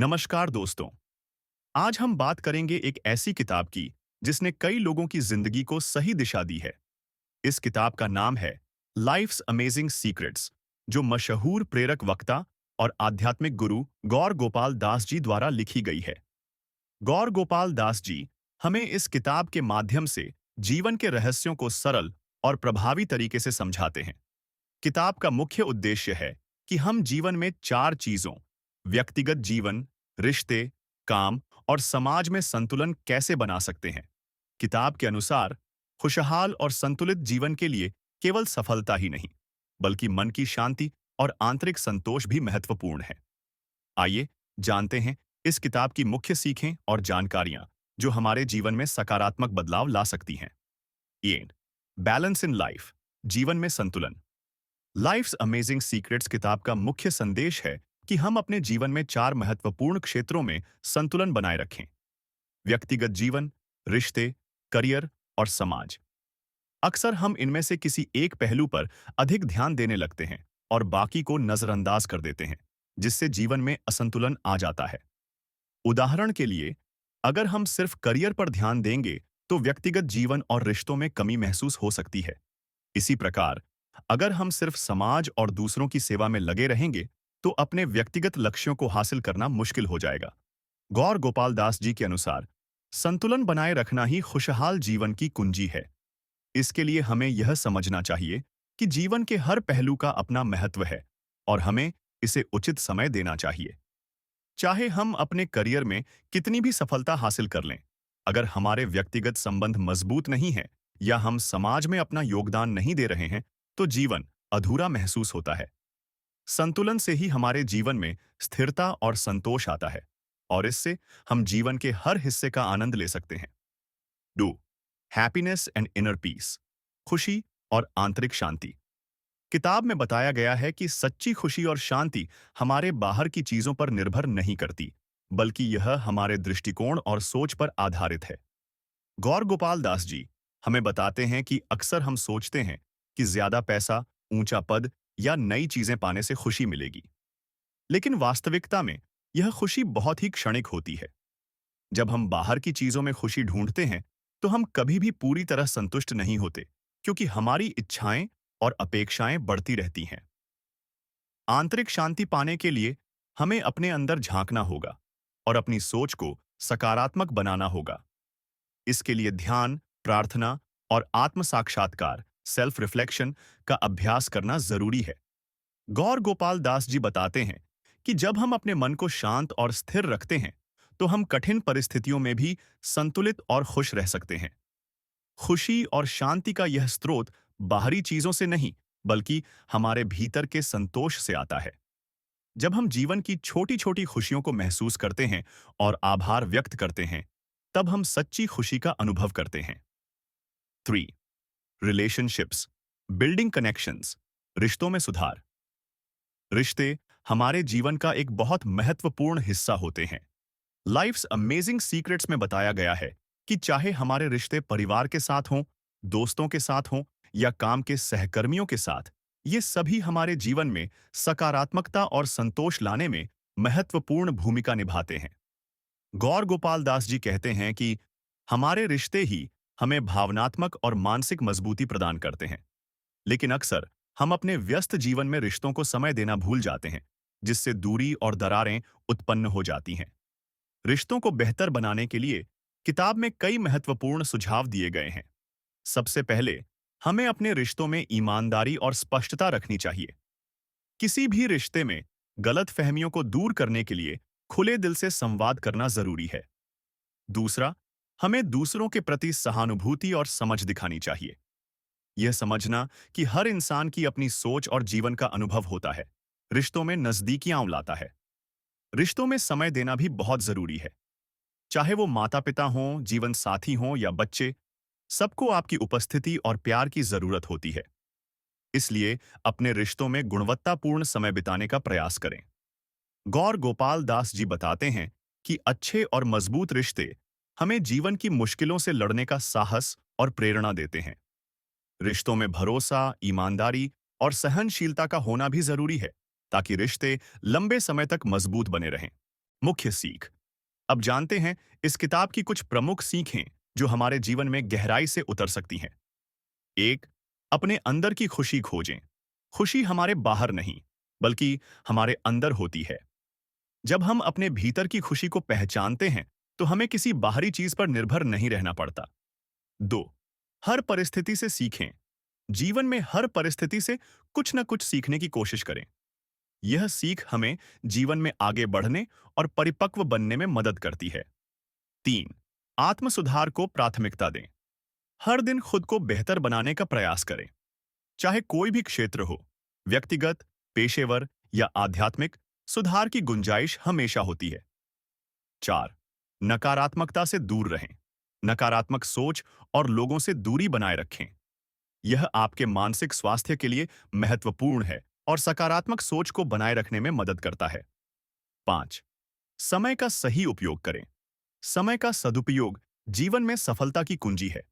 नमस्कार दोस्तों। आज हम बात करेंगे एक ऐसी किताब की जिसने कई लोगों की जिंदगी को सही दिशा दी है। इस किताब का नाम है लाइफ्स अमेजिंग सीक्रेट्स, जो मशहूर प्रेरक वक्ता और आध्यात्मिक गुरु गौर गोपाल दास जी द्वारा लिखी गई है। गौर गोपाल दास जी हमें इस किताब के माध्यम से जीवन के रहस्यों को सरल और प्रभावी तरीके से समझाते हैं। किताब का मुख्य उद्देश्य है कि हम जीवन में चार चीजों, व्यक्तिगत जीवन, रिश्ते, काम और समाज में संतुलन कैसे बना सकते हैं। किताब के अनुसार खुशहाल और संतुलित जीवन के लिए केवल सफलता ही नहीं, बल्कि मन की शांति और आंतरिक संतोष भी महत्वपूर्ण है। आइए जानते हैं इस किताब की मुख्य सीखें और जानकारियां जो हमारे जीवन में सकारात्मक बदलाव ला सकती हैं। ये बैलेंस इन लाइफ, जीवन में संतुलन। लाइफ्स अमेजिंग सीक्रेट्स किताब का मुख्य संदेश है कि हम अपने जीवन में चार महत्वपूर्ण क्षेत्रों में संतुलन बनाए रखें: व्यक्तिगत जीवन, रिश्ते, करियर और समाज। अक्सर हम इनमें से किसी एक पहलू पर अधिक ध्यान देने लगते हैं और बाकी को नजरअंदाज कर देते हैं, जिससे जीवन में असंतुलन आ जाता है। उदाहरण के लिए, अगर हम सिर्फ करियर पर ध्यान देंगे तो व्यक्तिगत जीवन और रिश्तों में कमी महसूस हो सकती है। इसी प्रकार, अगर हम सिर्फ समाज और दूसरों की सेवा में लगे रहेंगे तो अपने व्यक्तिगत लक्ष्यों को हासिल करना मुश्किल हो जाएगा। गौर गोपाल दास जी के अनुसार संतुलन बनाए रखना ही खुशहाल जीवन की कुंजी है। इसके लिए हमें यह समझना चाहिए कि जीवन के हर पहलू का अपना महत्व है और हमें इसे उचित समय देना चाहिए। चाहे हम अपने करियर में कितनी भी सफलता हासिल कर लें, अगर हमारे व्यक्तिगत संबंध मजबूत नहीं है या हम समाज में अपना योगदान नहीं दे रहे हैं, तो जीवन अधूरा महसूस होता है। संतुलन से ही हमारे जीवन में स्थिरता और संतोष आता है और इससे हम जीवन के हर हिस्से का आनंद ले सकते हैं। Do happiness and inner peace, खुशी और आंतरिक शांति। किताब में बताया गया है कि सच्ची खुशी और शांति हमारे बाहर की चीजों पर निर्भर नहीं करती, बल्कि यह हमारे दृष्टिकोण और सोच पर आधारित है। गौर गोपाल दास जी हमें बताते हैं कि अक्सर हम सोचते हैं कि ज्यादा पैसा, ऊंचा पद या नई चीजें पाने से खुशी मिलेगी, लेकिन वास्तविकता में यह खुशी बहुत ही क्षणिक होती है। जब हम बाहर की चीजों में खुशी ढूंढते हैं तो हम कभी भी पूरी तरह संतुष्ट नहीं होते, क्योंकि हमारी इच्छाएं और अपेक्षाएं बढ़ती रहती हैं। आंतरिक शांति पाने के लिए हमें अपने अंदर झांकना होगा और अपनी सोच को सकारात्मक बनाना होगा। इसके लिए ध्यान, प्रार्थना और आत्म साक्षात्कार, सेल्फ रिफ्लेक्शन का अभ्यास करना जरूरी है। गौर गोपाल दास जी बताते हैं कि जब हम अपने मन को शांत और स्थिर रखते हैं तो हम कठिन परिस्थितियों में भी संतुलित और खुश रह सकते हैं। खुशी और शांति का यह स्रोत बाहरी चीजों से नहीं, बल्कि हमारे भीतर के संतोष से आता है। जब हम जीवन की छोटी छोटी खुशियों को महसूस करते हैं और आभार व्यक्त करते हैं, तब हम सच्ची खुशी का अनुभव करते हैं। 3. रिलेशनशिप्स, बिल्डिंग कनेक्शंस, रिश्तों में सुधार। रिश्ते हमारे जीवन का एक बहुत महत्वपूर्ण हिस्सा होते हैं। लाइफ्स अमेजिंग सीक्रेट्स में बताया गया है कि चाहे हमारे रिश्ते परिवार के साथ हों, दोस्तों के साथ हों या काम के सहकर्मियों के साथ, ये सभी हमारे जीवन में सकारात्मकता और संतोष लाने में महत्वपूर्ण भूमिका निभाते हैं। गौर गोपाल दास जी कहते हैं कि हमारे रिश्ते ही हमें भावनात्मक और मानसिक मजबूती प्रदान करते हैं, लेकिन अक्सर हम अपने व्यस्त जीवन में रिश्तों को समय देना भूल जाते हैं, जिससे दूरी और दरारें उत्पन्न हो जाती हैं। रिश्तों को बेहतर बनाने के लिए किताब में कई महत्वपूर्ण सुझाव दिए गए हैं। सबसे पहले, हमें अपने रिश्तों में ईमानदारी और स्पष्टता रखनी चाहिए। किसी भी रिश्ते में गलतफहमियों को दूर करने के लिए खुले दिल से संवाद करना जरूरी है। दूसरा, हमें दूसरों के प्रति सहानुभूति और समझ दिखानी चाहिए। यह समझना कि हर इंसान की अपनी सोच और जीवन का अनुभव होता है, रिश्तों में नजदीकियां लाता है। रिश्तों में समय देना भी बहुत जरूरी है। चाहे वो माता-पिता हों, जीवन साथी हों या बच्चे, सबको आपकी उपस्थिति और प्यार की जरूरत होती है। इसलिए अपने रिश्तों में गुणवत्तापूर्ण समय बिताने का प्रयास करें। गौर गोपाल दास जी बताते हैं कि अच्छे और मजबूत रिश्ते हमें जीवन की मुश्किलों से लड़ने का साहस और प्रेरणा देते हैं। रिश्तों में भरोसा, ईमानदारी और सहनशीलता का होना भी जरूरी है, ताकि रिश्ते लंबे समय तक मजबूत बने रहें। मुख्य सीख। अब जानते हैं इस किताब की कुछ प्रमुख सीखें जो हमारे जीवन में गहराई से उतर सकती हैं। एक, अपने अंदर की खुशी खोजें। खुशी हमारे बाहर नहीं, बल्कि हमारे अंदर होती है। जब हम अपने भीतर की खुशी को पहचानते हैं, तो हमें किसी बाहरी चीज पर निर्भर नहीं रहना पड़ता। दो, हर परिस्थिति से सीखें। जीवन में हर परिस्थिति से कुछ न कुछ सीखने की कोशिश करें। यह सीख हमें जीवन में आगे बढ़ने और परिपक्व बनने में मदद करती है। तीन, आत्म सुधार को प्राथमिकता दें। हर दिन खुद को बेहतर बनाने का प्रयास करें, चाहे कोई भी क्षेत्र हो, व्यक्तिगत, पेशेवर या आध्यात्मिक। सुधार की गुंजाइश हमेशा होती है। चार, नकारात्मकता से दूर रहें। नकारात्मक सोच और लोगों से दूरी बनाए रखें। यह आपके मानसिक स्वास्थ्य के लिए महत्वपूर्ण है और सकारात्मक सोच को बनाए रखने में मदद करता है। पांच, समय का सही उपयोग करें। समय का सदुपयोग जीवन में सफलता की कुंजी है।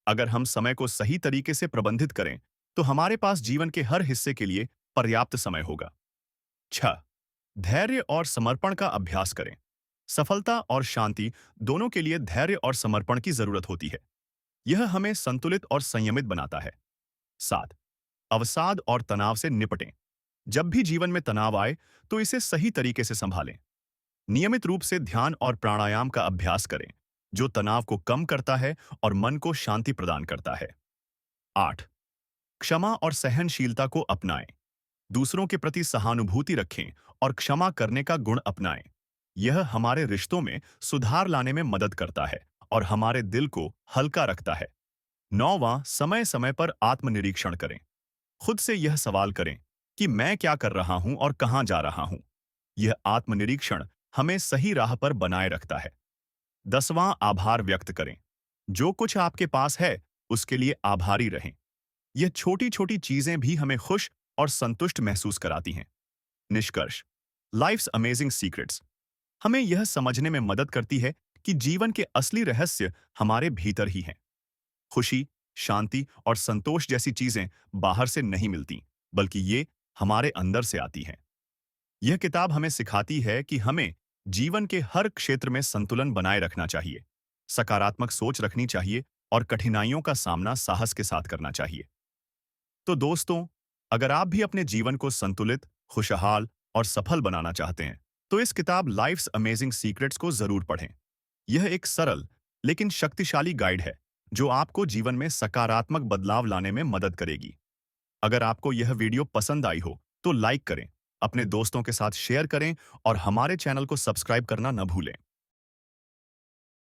अगर हम समय को सही तरीके से प्रबंधित करें, तो हमारे पास जीवन के हर हिस्से के लिए पर्याप्त समय होगा। छह, धैर्य और समर्पण का अभ्यास करें। सफलता और शांति दोनों के लिए धैर्य और समर्पण की जरूरत होती है। यह हमें संतुलित और संयमित बनाता है। सात, अवसाद और तनाव से निपटें। जब भी जीवन में तनाव आए, तो इसे सही तरीके से संभालें। नियमित रूप से ध्यान और प्राणायाम का अभ्यास करें, जो तनाव को कम करता है और मन को शांति प्रदान करता है। आठ, क्षमा और सहनशीलता को अपनाएं। दूसरों के प्रति सहानुभूति रखें और क्षमा करने का गुण अपनाएं। यह हमारे रिश्तों में सुधार लाने में मदद करता है और हमारे दिल को हल्का रखता है। नौवां, समय समय पर आत्मनिरीक्षण करें। खुद से यह सवाल करें कि मैं क्या कर रहा हूं और कहां जा रहा हूं। यह आत्मनिरीक्षण हमें सही राह पर बनाए रखता है। 10वां, आभार व्यक्त करें। जो कुछ आपके पास है, उसके लिए आभारी रहें। यह छोटी छोटी चीजें भी हमें खुश और संतुष्ट महसूस कराती हैं। निष्कर्ष, लाइफ्स अमेजिंग सीक्रेट्स हमें यह समझने में मदद करती है कि जीवन के असली रहस्य हमारे भीतर ही हैं। खुशी, शांति और संतोष जैसी चीजें बाहर से नहीं मिलती, बल्कि ये हमारे अंदर से आती हैं। यह किताब हमें सिखाती है कि हमें जीवन के हर क्षेत्र में संतुलन बनाए रखना चाहिए, सकारात्मक सोच रखनी चाहिए और कठिनाइयों का सामना साहस के साथ करना चाहिए। तो दोस्तों, अगर आप भी अपने जीवन को संतुलित, खुशहाल और सफल बनाना चाहते हैं, तो इस किताब लाइफ्स अमेजिंग सीक्रेट्स को जरूर पढ़ें। यह एक सरल लेकिन शक्तिशाली गाइड है, जो आपको जीवन में सकारात्मक बदलाव लाने में मदद करेगी। अगर आपको यह वीडियो पसंद आई हो, तो लाइक करें, अपने दोस्तों के साथ शेयर करें और हमारे चैनल को सब्सक्राइब करना न भूलें।